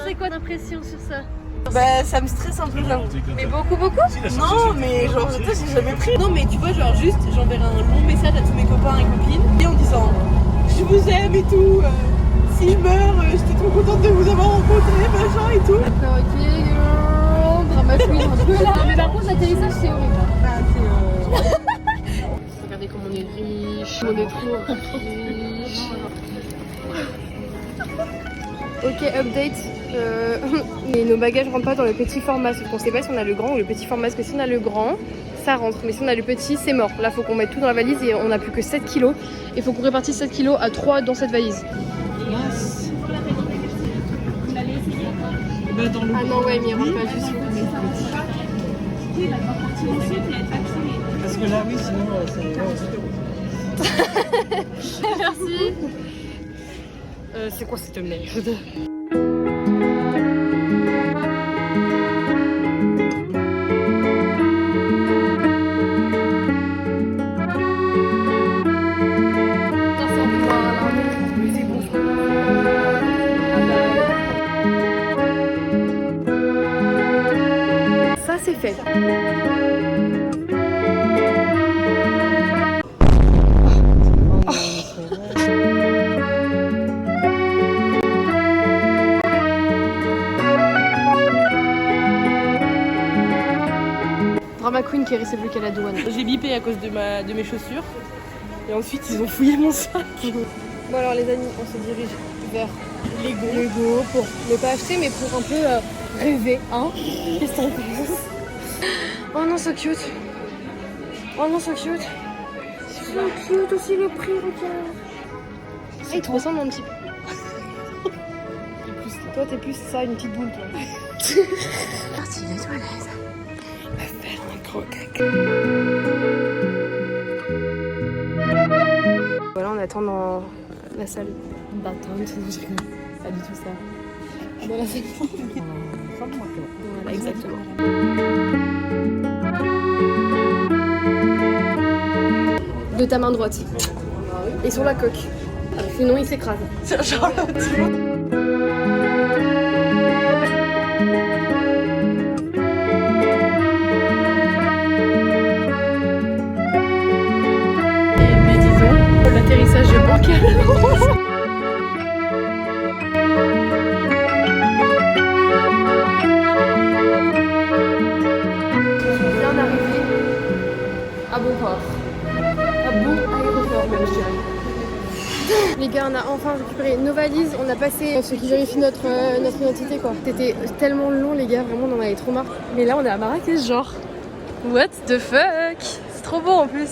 C'est quoi l'impression sur ça? Bah ça me stresse un peu j'avoue. Mais beaucoup Non mais genre j'ai jamais pris. Non mais tu vois genre juste j'enverrai un long message à tous mes copains et copines et en disant je vous aime et tout. S'il meurt, j'étais trop contente de vous avoir rencontré, machin et tout. Ok, girl, drama queen un peu là. Mais par contre l'atterrissage c'est horrible. Regardez comme on est riche, on est trop riche. Ok, update. Et nos bagages rentrent pas dans le petit format, sauf qu'on sait pas si on a le grand ou le petit format. Parce que si on a le grand, ça rentre. Mais si on a le petit, c'est mort. Là, faut qu'on mette tout dans la valise et on a plus que 7 kilos. Il faut qu'on répartisse 7 kilos à 3 dans cette valise. Yes. Ah non, ouais, mais il rentre pas juste. Parce que là oui sinon c'est Merci. C'est quoi cette merde? Ça c'est fait. Drama queen qui est restée bloquée à la douane. J'ai bipé à cause de mes chaussures et ensuite ils ont fouillé mon sac. Bon alors les amis, on se dirige vers Lego pour ne pas acheter mais pour un peu rêver, hein. Qu'est-ce que t'en penses? Oh non, so cute. Oh non, so cute. So cute aussi le prix, regarde. Ah, il te ressemble un petit peu. Toi t'es plus ça, une petite boule toi. Partie des toilettes. Va faire un gros caca. Voilà, on attend dans la salle d'attente. Pas du tout ça. Dans la salle d'attente. Voilà, exactement. De ta main droite. Et sur la coque. Sinon il s'écrase. C'est Charlotte. L'atterrissage bancal. Bien arrivé à bon port. À bon aéroport même je dirais. Les gars, on a enfin récupéré nos valises, on a passé ceux qui vérifient notre identité quoi. C'était tellement long les gars, vraiment on en avait trop marre. Mais là on est à Marrakech genre. What the fuck? C'est trop beau en plus.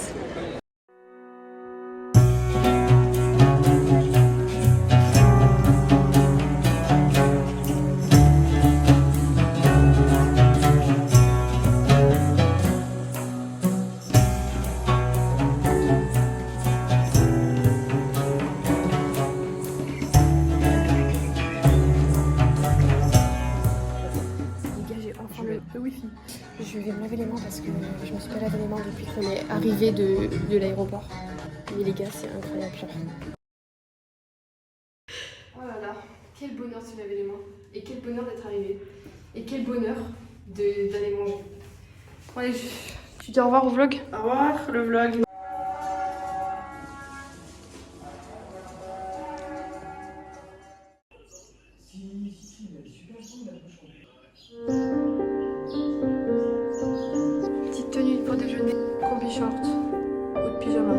Le wifi. Je vais me laver les mains parce que je me suis pas lavé les mains depuis qu'on est arrivé de l'aéroport. Mais les gars, c'est incroyable. Oh là là, quel bonheur de se laver les mains. Et quel bonheur d'être arrivé. Et quel bonheur d'aller manger. Bon, allez, tu dis au revoir au vlog. Au revoir le vlog. Petite tenue pour déjeuner, combi short ou de pyjama.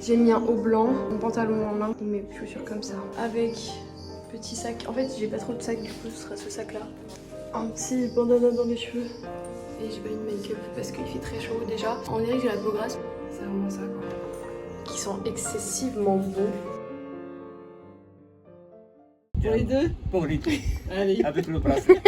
J'ai mis un haut blanc, mon pantalon en lin, mes chaussures comme ça. Avec petit sac. En fait, j'ai pas trop de sac, du coup, ce sera ce sac-là. Un petit bandana dans les cheveux. Et j'ai pas une make-up parce qu'il fait très chaud déjà. On dirait que j'ai la peau grasse. C'est vraiment ça, quoi. Qui sent excessivement bon. Pour les deux? Pour les deux. Allez. Avec le bracelet.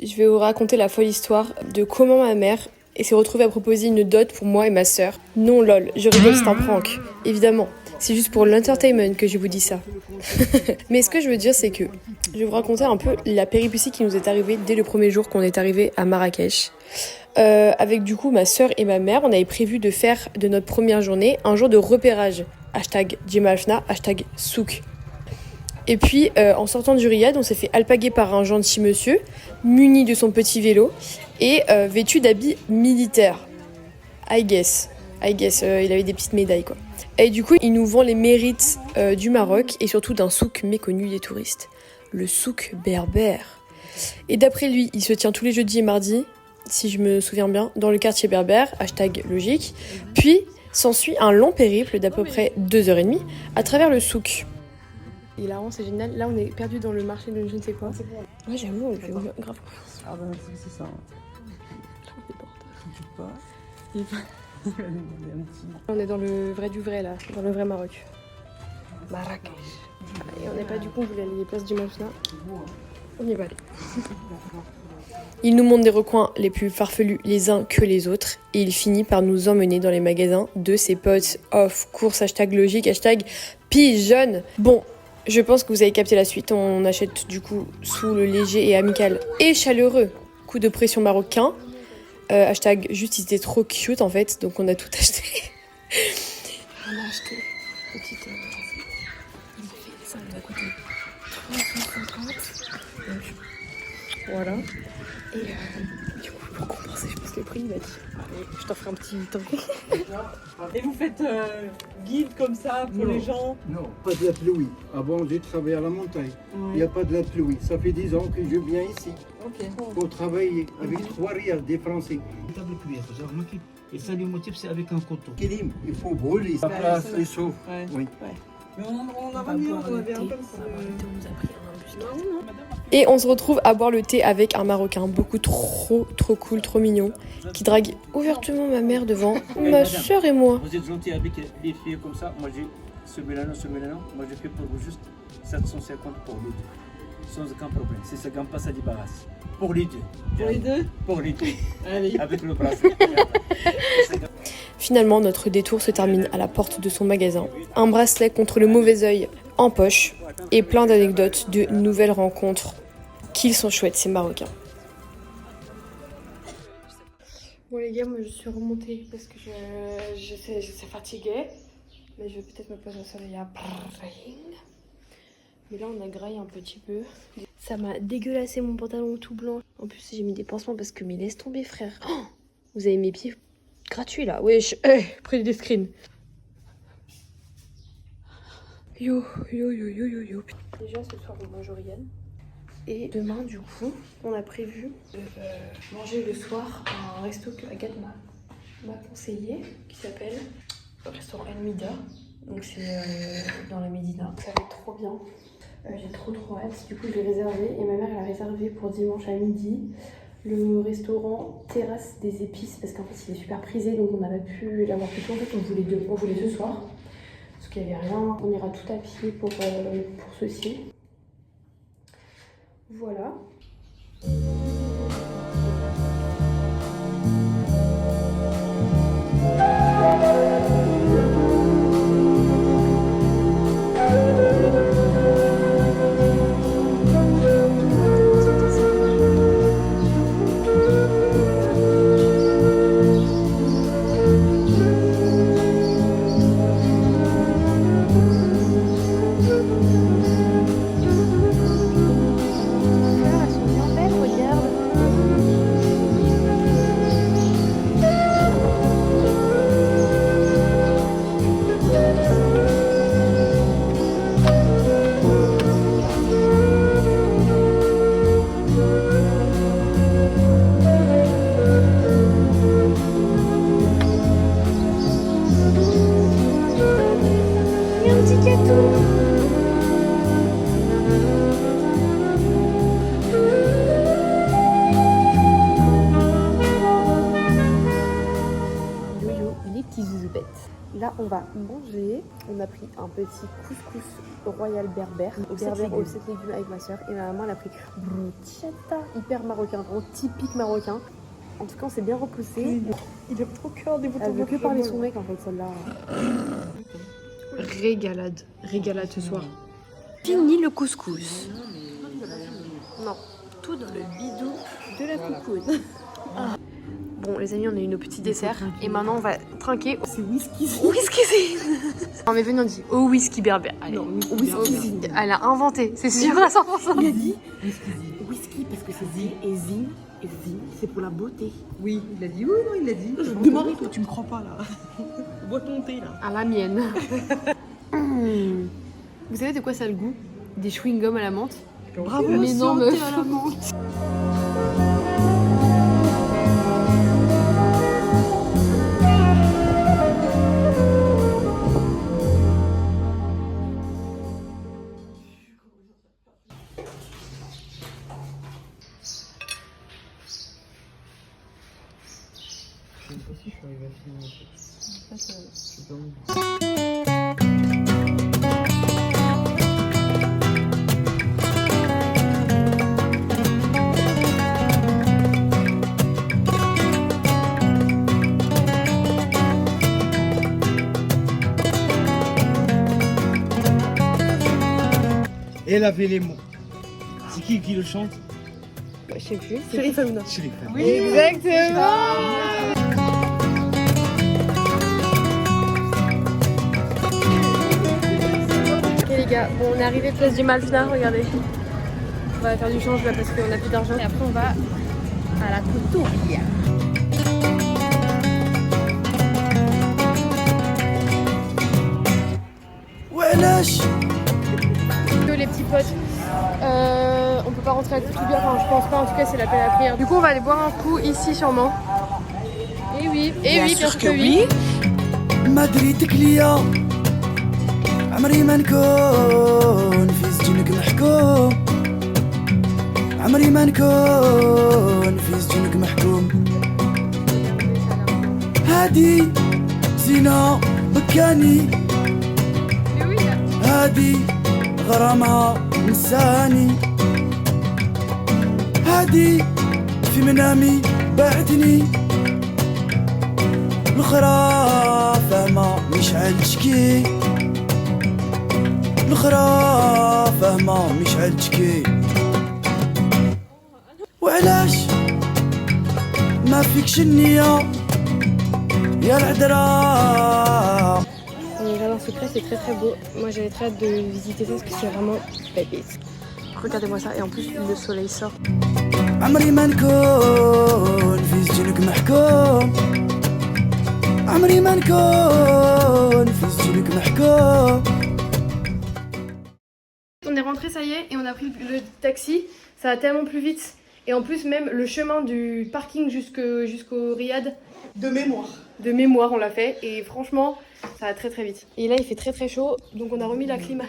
Je vais vous raconter la folle histoire de comment ma mère s'est retrouvée à proposer une dot pour moi et ma sœur. Non lol, je rigole, c'est un prank. Évidemment, c'est juste pour l'entertainment que je vous dis ça. Mais ce que je veux dire, c'est que je vais vous raconter un peu la péripétie qui nous est arrivée dès le premier jour qu'on est arrivé à Marrakech. Avec du coup ma sœur et ma mère, on avait prévu de faire de notre première journée un jour de repérage. Hashtag Djemalfna, hashtag souk. Et puis, en sortant du riad, on s'est fait alpaguer par un gentil monsieur, muni de son petit vélo et vêtu d'habits militaires. I guess, il avait des petites médailles, quoi. Et du coup, il nous vend les mérites du Maroc et surtout d'un souk méconnu des touristes, le souk berbère. Et d'après lui, il se tient tous les jeudis et mardis, si je me souviens bien, dans le quartier berbère, hashtag logique. Puis, s'ensuit un long périple d'à peu près 2h30 à travers le souk. Et là, c'est génial. Là, on est perdu dans le marché de je ne sais quoi. Ouais, j'avoue, on fait grave confiance. Ah ben c'est ça. On est dans le vrai du vrai, là. Dans le vrai Maroc. Marrakech. Et on n'est pas du coup, on voulait aller les places du Mafna. On y va aller. Il nous montre des recoins les plus farfelus les uns que les autres. Et il finit par nous emmener dans les magasins de ses potes. Off, course, hashtag logique, hashtag pigeon. Bon. Je pense que vous avez capté la suite. On achète du coup sous le léger et amical et chaleureux coup de pression marocain. Hashtag juste, ils étaient trop cute en fait, donc on a tout acheté. On a acheté petite. Il fait ça, il va coûter 350. Voilà. Et du coup, pour compenser, je pense que le prix, il m'a dit allez, je t'en ferai un petit temps. Et vous faites guide comme ça pour les gens? Non, pas de la pluie. Avant, j'ai travaillé à la montagne. Il n'y a pas de la pluie. Ça fait 10 ans que je viens ici pour travailler avec 3 rials des Français. Table de cuillère, vous avez remarqué. Et ça, le motif, c'est avec un couteau. Kélim, il faut brûler. La place est chaud. Ouais. Oui. Mais on a pas mis, on avait un peu Et on se retrouve à boire le thé avec un Marocain beaucoup trop cool, trop mignon, qui drague ouvertement ma mère devant ma soeur et moi. Vous êtes gentil avec les filles comme ça. Moi, j'ai ce mélano. Moi, je fais pour vous juste 750 pour les deux. Sans aucun problème. Si ça ne gagne pas, ça débarrasse. Pour les deux. Pour les deux? Pour les deux. Allez. Avec le bracelet. Finalement, notre détour se termine à la porte de son magasin. Un bracelet contre le mauvais œil en poche et plein d'anecdotes de nouvelles rencontres. Qu'ils sont chouettes, ces Marocains. Bon les gars, moi je suis remontée parce que je suis fatiguée. Mais je vais peut-être me poser au soleil à Paris. Mais là on a graillé un petit peu. Ça m'a dégueulassé mon pantalon tout blanc. En plus j'ai mis des pansements parce que mais laisse tomber frère. Oh, vous avez mes pieds gratuits là. Wesh, prenez des screens. Yo. Déjà ce soir on mange au Riad. Et demain du coup on a prévu de manger le soir à un resto que Agathe m'a conseillé qui s'appelle le restaurant El Mida. Donc c'est dans la Médina. Ça va être trop bien. J'ai trop hâte. Du coup je l'ai réservé et ma mère elle a réservé pour dimanche à midi le restaurant Terrasse des Épices parce qu'en fait il est super prisé donc on n'a pas pu l'avoir plus tôt. En fait on voulait ce soir parce qu'il n'y avait rien. On ira tout à pied pour ceci. Voilà. petit gâteau. Yo-yo, les petits zouzoubettes. Là, on va manger. On a pris un petit couscous royal berbère. Au 7 légumes avec ma soeur. Et ma maman, elle a pris bruschetta, hyper marocain, vraiment typique marocain. En tout cas, on s'est bien repoussé. Il a trop cœur des boutons. Elle veut que parler son mec en fait, celle-là. Régalade. Régalade ce soir. Fini le couscous. Non. Tout dans le bidou de la coucoune. Ah. Bon, les amis, on a eu nos petits desserts. Et maintenant, on va trinquer. C'est whisky. Whisky. Non, mais venez, on dit au whisky berbère. Allez. Non, whisky. Elle a inventé, c'est sûr à 100%. Il a dit whisky parce que c'est zin et zin. Et zin, c'est pour la beauté. Oui, il a dit. Oui, non, il l'a dit. Demande, toi, tu me crois pas là. Bois ton thé là. À la mienne. Vous savez de quoi ça a le goût? Des chewing-gums à la menthe. Bravo, mais non, santé meuf. à la menthe. Je sais pas si je suis arrivé à finir. Je sais pas où. Elle avait les mots. C'est qui le chante? Je sais plus. Chérie Famina. Chérif. Exactement. Ok les gars, bon on est arrivé place du Malfina, regardez. On va faire du change là parce qu'on a plus d'argent et après on va à la Toutouille. Les petits potes, on peut pas rentrer à Toutouille, enfin je pense pas, en tout cas c'est l'appel à la prière. Du coup on va aller boire un coup ici sûrement. Et oui, bien sûr que oui. مدريتك ليا عمري ما نكون في سجنك محكوم عمري ما نكون في سجنك محكوم هادي زينة بكاني هادي غرامها نساني هادي في منامي بعدني الأخرى فاهمة مش عاد تشكي الأخرى فاهمة مش عاد تشكي وعلاش ما فيكش النية يا العذراء. Mon jardin secret c'est très très beau. Moi j'avais très hâte de visiter ça parce que c'est vraiment pépite. Regardez-moi ça et en plus le soleil sort. عمري ما نكون في سجنك محكوم عمري ما نكون في سجنك محكوم. On est rentré, ça y est, et on a pris le taxi. Ça va tellement plus vite. Et en plus même le chemin du parking jusqu'au Riad. De mémoire on l'a fait et franchement ça va très très vite. Et là il fait très très chaud donc on a remis la clim.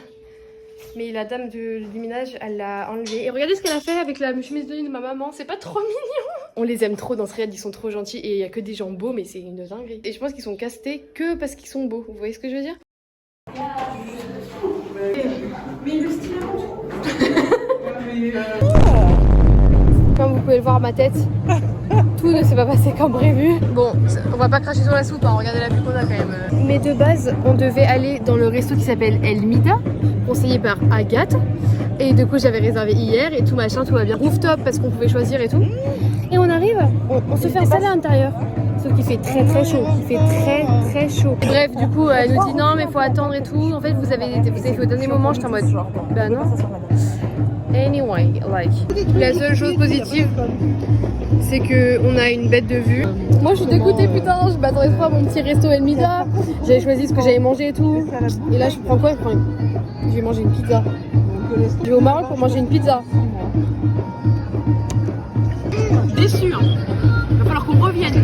Mais la dame du ménage elle l'a enlevé. Et regardez ce qu'elle a fait avec la chemise de nuit de ma maman, c'est pas trop mignon? On les aime trop dans ce Riad, ils sont trop gentils et il y a que des gens beaux mais c'est une dinguerie. Et je pense qu'ils sont castés que parce qu'ils sont beaux, vous voyez ce que je veux dire? Mais le style Comme vous pouvez le voir ma tête, tout ne s'est pas passé comme prévu. Bon, on va pas cracher sur la soupe, hein, regardez la vue qu'on a quand même. Mais de base, on devait aller dans le resto qui s'appelle El Mida, conseillé par Agathe. Et du coup, j'avais réservé hier et tout machin, tout va bien. Rooftop parce qu'on pouvait choisir et tout. Et on arrive, on se fait installer à l'intérieur. Sauf qu'il fait très très chaud, il fait très très chaud. Bref, du coup, elle nous dit non mais faut attendre et tout. En fait, vous avez fait au dernier moment, j'étais en mode bah non. Anyway, like. La seule chose positive, c'est que on a une bête de vue. Moi, je suis dégoûtée, putain. Je m'attendais trop à mon petit resto El Mida. J'avais choisi ce que j'allais manger et tout. Et là, je prends quoi? Je vais manger une pizza. Je vais au Maroc pour manger une pizza. Déçue, hein. Il va falloir qu'on revienne.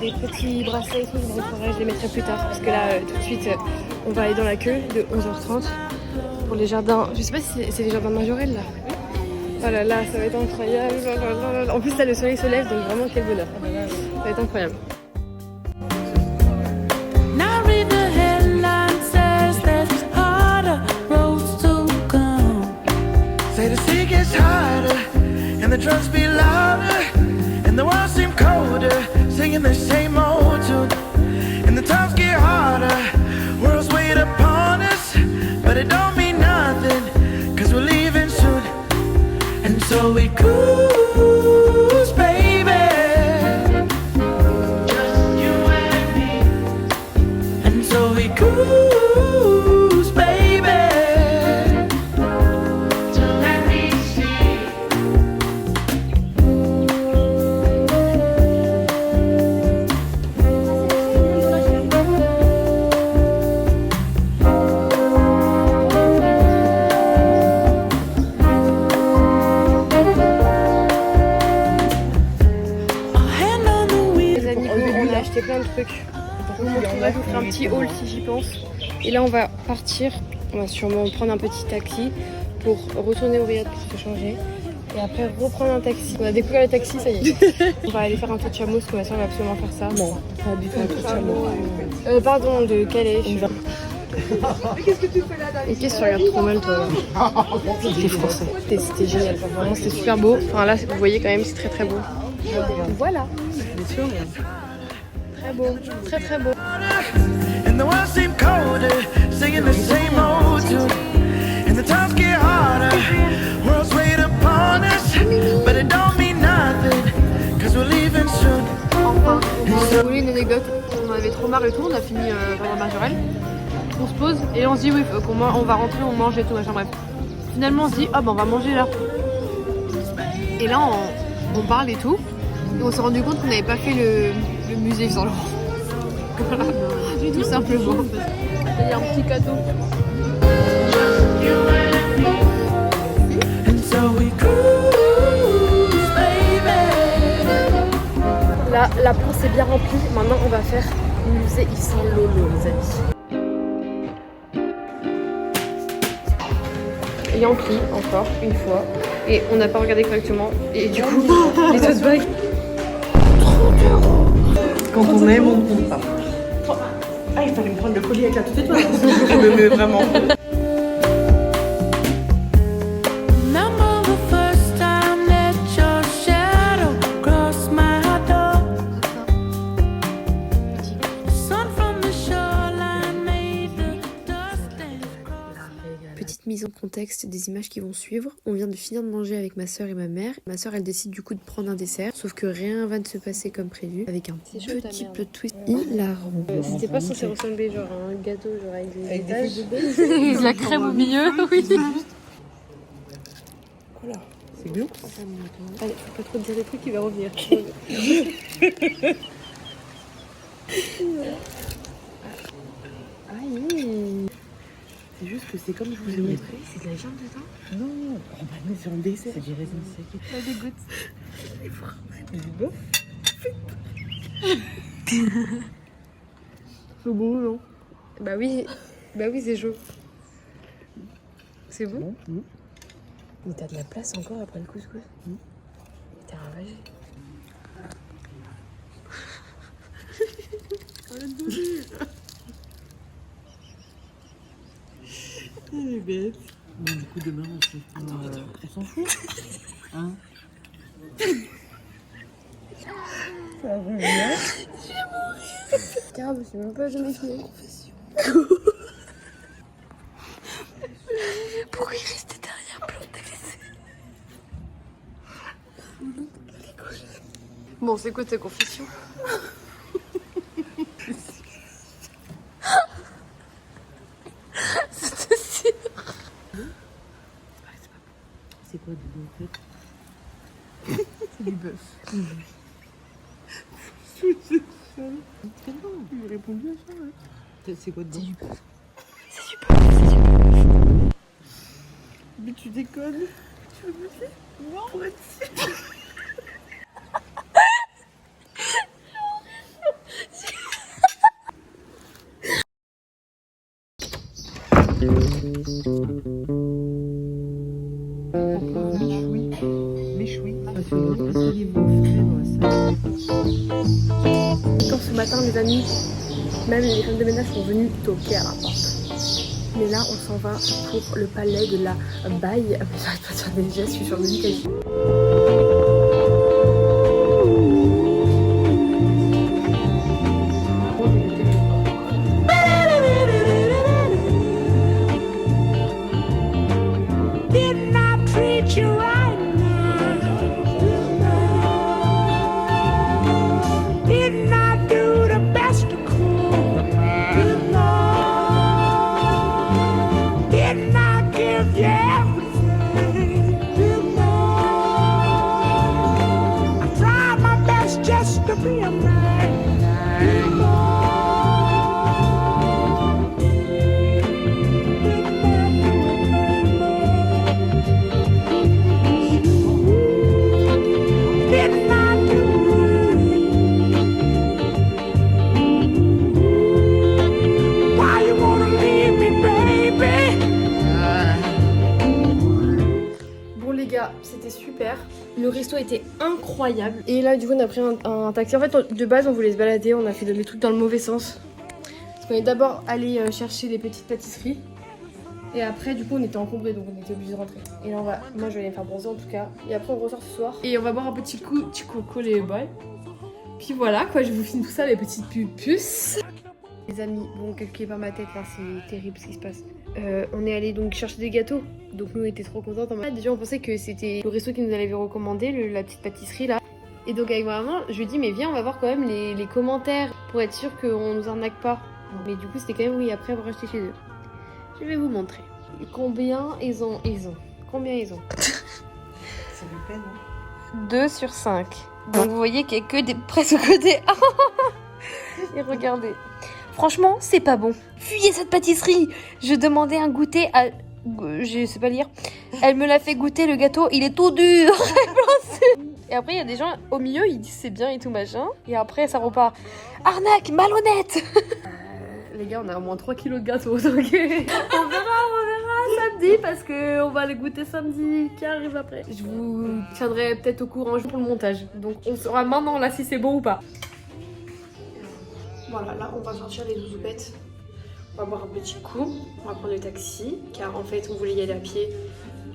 des petits bracelets et tout, je me retrouverai, je les mettrai plus tard. Parce que là, tout de suite, on va aller dans la queue de 11h30 pour les jardins. Je sais pas si c'est les jardins Majorel là. Oh là là, ça va être incroyable. En plus, là, le soleil se lève, donc vraiment, quel bonheur. Ça va être incroyable. Now read the headline says there's harder roads to come. Say the sea gets harder and the drums be louder and the world seem colder, singing the same old tune. And the times get harder, worlds wait upon us, but it don't mean nothing, cause we're leaving soon. And so we cruise, baby, just you and me. And so we cruise, baby, to let me see. On a acheté plein de trucs. On va vous faire un petit haul si j'y pense. Et là on va partir. On va sûrement prendre un petit taxi pour retourner au Riad pour se changer. Et après reprendre un taxi. On a découvert le taxi, ça y est. On va aller faire un tour de chameau parce que ma soeur va absolument faire ça. Non, pas du tout un tour de chameau. Pardon, de Calais. Qu'est-ce que tu fais là, David? Et qu'est-ce que tu regardes trop mal toi? T'es français. C'était génial, vraiment c'était super beau. Enfin là vous voyez quand même c'est très très beau. Voilà. Très beau, très très beau. And the world seem colder, singing the same old tune. And the times get harder, worlds wait upon us, but it don't mean nothing, cause we're leaving soon. Enfin, je voulais une anecdote. On en avait trop marre et tout, on a fini vraiment Majorel. On se pose et on se dit oui, on va rentrer, on mange et tout, machin bref. Finalement on se dit ah ben on va manger là. Et là on parle et tout. Et on s'est rendu compte qu'on n'avait pas fait le musée Saint Laurent. Voilà, tout simplement. Il y a un petit cadeau. Là, la place est bien remplie. Maintenant, on va faire le musée Yves Saint Lolo, les amis. Et ampli encore une fois. Et on n'a pas regardé correctement. Et du coup, les tote bags. Quand on aime, on ne compte pas. Ah, il fallait me prendre le collier avec la toute étoile. Je me mets vraiment. Remember the first time that your shadow crossed my door. Sun from the shoreline made the dust dance across. Petite mise en contexte des images qui vont suivre. On vient de finir de manger avec ma soeur et ma mère. Ma soeur elle décide du coup de prendre un dessert. Sauf que rien va de se passer comme prévu. Avec un petit plot twist hilarant. C'était pas censé ressembler genre à un gâteau genre avec des feuilles de la crème au milieu. Oui. Voilà, c'est bien. Allez, faut pas trop dire des trucs, il va revenir. Aïe. C'est juste que c'est comme je vous ai montré. C'est de la viande dedans? Non, on va mettre sur un dessert. C'est du raisin sec. Ça dégoûte. Du bœuf. C'est beau, non? Bah oui, c'est chaud. C'est bon? Mais t'as de la place encore après le couscous? T'es ravagé. Elle est bête. Bon, du coup, demain, on s'en fout. Hein? Ça revient. Car je me suis même pas jamais filé. Pourquoi il restait derrière planté les Bon, c'est quoi tes confessions? C'était sûr. C'est quoi du bon fait? C'est du bœuf. Il m'a répondu à ça, ouais. C'est quoi dedans? C'est du bœuf. C'est du bœuf. C'est du bœuf. Mais tu déconnes? Tu veux me faire? Non, Quand ce matin, les amis, même les femmes de ménage sont venues toquer à la porte. Mais là, on s'en va pour le palais de la Baille. J'arrête pas de faire des gestes, je suis sur le quasi. C'était super, le resto était incroyable et là du coup on a pris un taxi. En fait de base on voulait se balader, on a fait les trucs dans le mauvais sens parce qu'on est d'abord allé chercher les petites pâtisseries et après du coup on était encombrés donc on était obligé de rentrer. Et là moi je vais aller me faire bronzer en tout cas et après on ressort ce soir et on va boire un petit coup coco les boys. Puis voilà quoi, je vous filme tout ça les petites puces. Les amis, bon quelque part ma tête là, c'est terrible ce qui se passe. On est allé donc chercher des gâteaux, donc nous on était trop contentes. Déjà on pensait que c'était le resto qui nous avait recommandé, la petite pâtisserie là. Et donc avec ma maman, je lui dis mais viens on va voir quand même les commentaires pour être sûr qu'on nous arnaque pas. Mais du coup c'était quand même oui après avoir acheté chez eux. Je vais vous montrer combien ils ont. Combien ils ont. Ça fait peine, hein. 2 sur 5. Donc vous voyez qu'il y a que des presque que des. Et regardez. Franchement, c'est pas bon. Fuyez cette pâtisserie. Je demandais un goûter à... Je sais pas lire. Elle me l'a fait goûter, le gâteau, il est tout dur. Et après, il y a des gens au milieu, ils disent c'est bien et tout machin. Et après, ça repart. Arnaque, malhonnête. Les gars, on a au moins 3 kilos de gâteau. Donc on verra samedi parce qu'on va les goûter samedi qui arrive après. Je vous tiendrai peut-être au courant pour le montage. Donc on saura maintenant là si c'est bon ou pas. Voilà, là on va sortir les zouzoupettes. On va boire un petit coup, on va prendre le taxi, car en fait on voulait y aller à pied.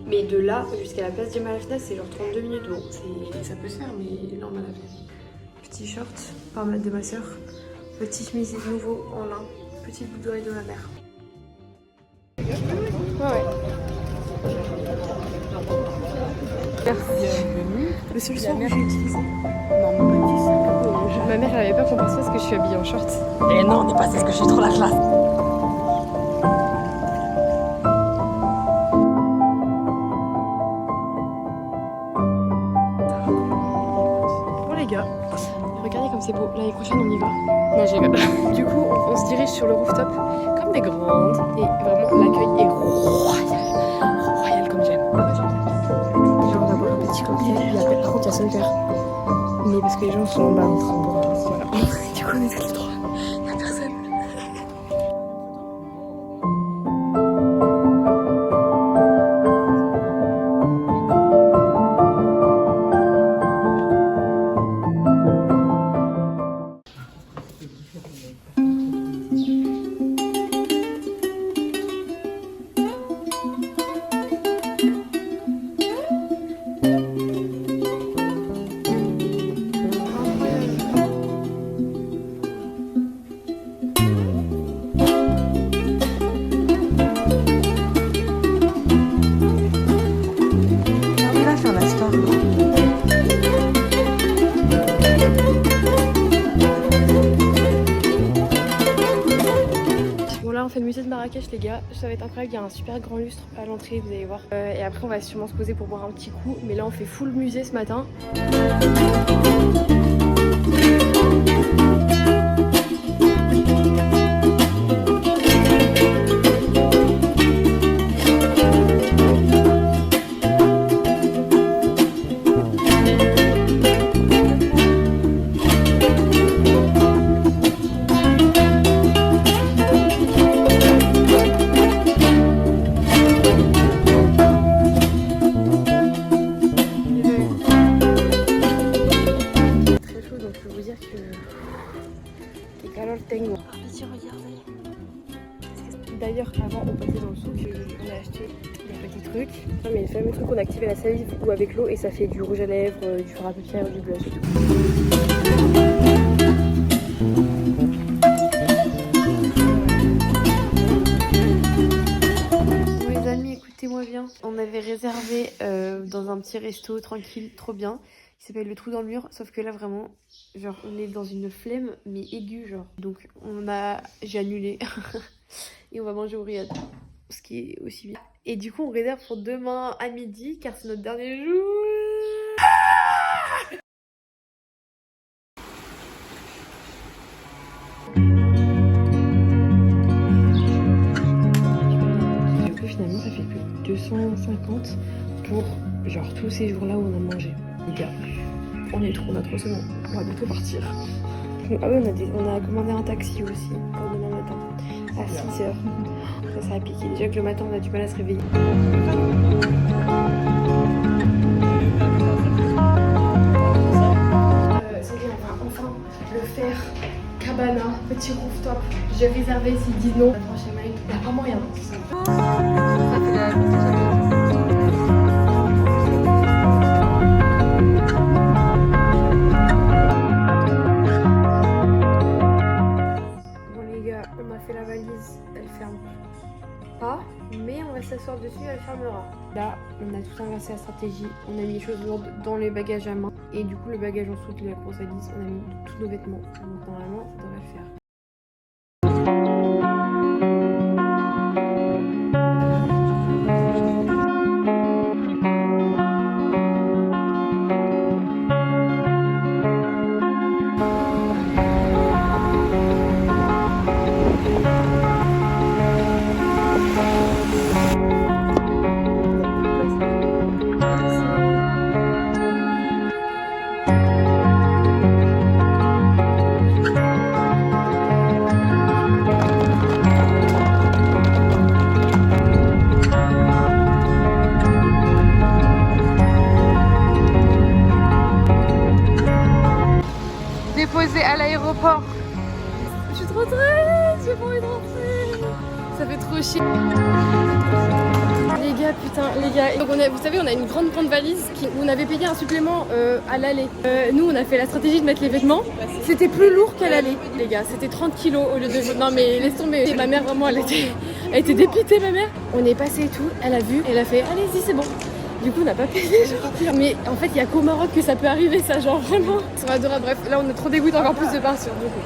Mais de là jusqu'à la place Jemaa el-Fna, c'est genre 32 minutes. Bon, ça peut se faire, mais là on a la flemme. Petit short, par mal de ma soeur. Petit chemise nouveau en lin. Petite boucle de ma mère. Ouais. Merci. Le seul soir que j'ai utilisé. Non, même pas 10. Ma mère elle avait pas compris parce que je suis habillée en short. Et non, on n'est pas parce que je suis trop la classe. Bon les gars, regardez comme c'est beau. L'année prochaine on y va. Non, j'ai rigole. Du coup, on se dirige sur le rooftop comme des grandes. Et vraiment, l'accueil est royal. Royal comme j'aime. Genre, on va boire un petit cocktail. Par contre, il y a son verre. Mais parce que les gens sont en bas en train de boire. Voilà. Du coup, on est tous les trois. Il n'y a personne. On fait le musée de Marrakech les gars, ça va être incroyable, il y a un super grand lustre à l'entrée, vous allez voir. Et après on va sûrement se poser pour boire un petit coup, mais là on fait full musée ce matin. dire, avant on passait dans le souk, on a acheté des petits trucs. Non mais le fameux truc, on a activé la salive ou avec l'eau et ça fait du rouge à lèvres, du fard à paupières, du blush et tout. Bon les amis, écoutez-moi bien. On avait réservé dans un petit resto tranquille, trop bien. Il s'appelle Le Trou dans le Mur, sauf que là vraiment, genre on est dans une flemme mais aiguë genre. Donc j'ai annulé et on va manger au Riad, ce qui est aussi bien. Et du coup on réserve pour demain à midi car c'est notre dernier jour. Du coup finalement ça fait que 250 pour genre tous ces jours là où on a mangé. Les gars, on est trop bon, on va bientôt partir. Ah oui, on a commandé un taxi aussi pour demain matin à 6h. Ça a piqué, déjà que le matin on a du mal à se réveiller. Ça y est, on va enfin le faire. Cabana, petit rooftop. J'ai réservé, s'ils disent non, franchement, il n'y a pas moyen. Ça fait la pas, mais on va s'asseoir dessus, elle fermera. Là, on a tout inversé la stratégie, on a mis les choses lourdes dans les bagages à main et du coup le bagage en dessous de la grosse valise, on a mis tous nos vêtements. Donc normalement, ça devrait le faire. Déposé à l'aéroport. Je suis trop triste, j'ai pas envie de rentrer. Ça fait trop chier. Les gars, putain, les gars. Donc vous savez, on a une grande valise où on avait payé un supplément à l'aller. Nous, on a fait la stratégie de mettre les vêtements. C'était plus lourd qu'à l'aller, les gars. C'était 30 kilos au lieu de... Non mais laisse tomber. Ma mère, vraiment, elle était dépitée, ma mère. On est passé et tout, elle a vu, elle a fait, allez-y, c'est bon. Du coup on n'a pas payé genre. Mais en fait il y a qu'au Maroc que ça peut arriver ça, genre vraiment. C'est adorable. Bref, là on est trop dégoûté encore plus de partir du coup.